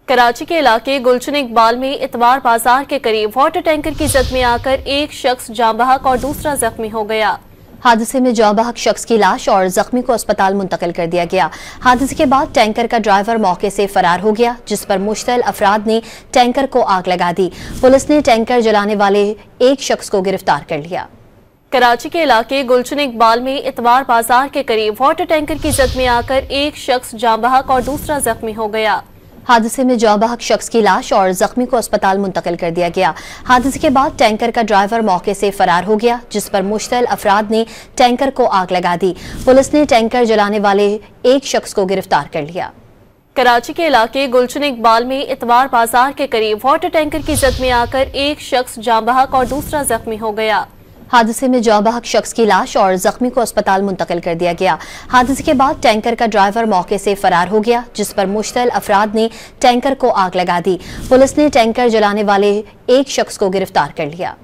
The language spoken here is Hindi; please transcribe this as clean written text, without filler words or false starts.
कराची के इलाके गुलशन इकबाल में इतवार बाजार के करीब वाटर टैंकर की जद में आकर एक शख्स जाँ बहक और दूसरा जख्मी हो गया। हादसे में जाँ बहक शख्स की लाश और जख्मी को अस्पताल मुंतकिल कर दिया गया। हादसे के बाद टैंकर का ड्राइवर मौके से फरार हो गया, जिस पर मुश्तल अफराद ने टैंकर को आग लगा दी। पुलिस ने टैंकर जलाने वाले एक शख्स को गिरफ्तार कर लिया। कराची के इलाके गुलशन इकबाल में इतवार बाजार के करीब वाटर टैंकर की जद में आकर एक शख्स जाँ बहक और दूसरा जख्मी हो गया। हादसे में जाँ बहक शख्स की लाश और जख्मी को अस्पताल मुंतकिल कर दिया गया। हादसे के बाद टैंकर का ड्राइवर मौके से फरार हो गया, जिस पर मुश्तल अफराद ने टैंकर को आग लगा दी। पुलिस ने टैंकर जलाने वाले एक शख्स को गिरफ्तार कर लिया। कराची के इलाके गुलशन इकबाल में इतवार बाजार के करीब वाटर टैंकर की जद में आकर एक शख्स जाँ बहक और दूसरा जख्मी हो गया। हादसे में जाँ बहक शख्स की लाश और जख्मी को अस्पताल मुंतकिल कर दिया गया। हादसे के बाद टैंकर का ड्राइवर मौके से फरार हो गया, जिस पर मुश्तल अफराद ने टैंकर को आग लगा दी। पुलिस ने टैंकर जलाने वाले एक शख्स को गिरफ्तार कर लिया।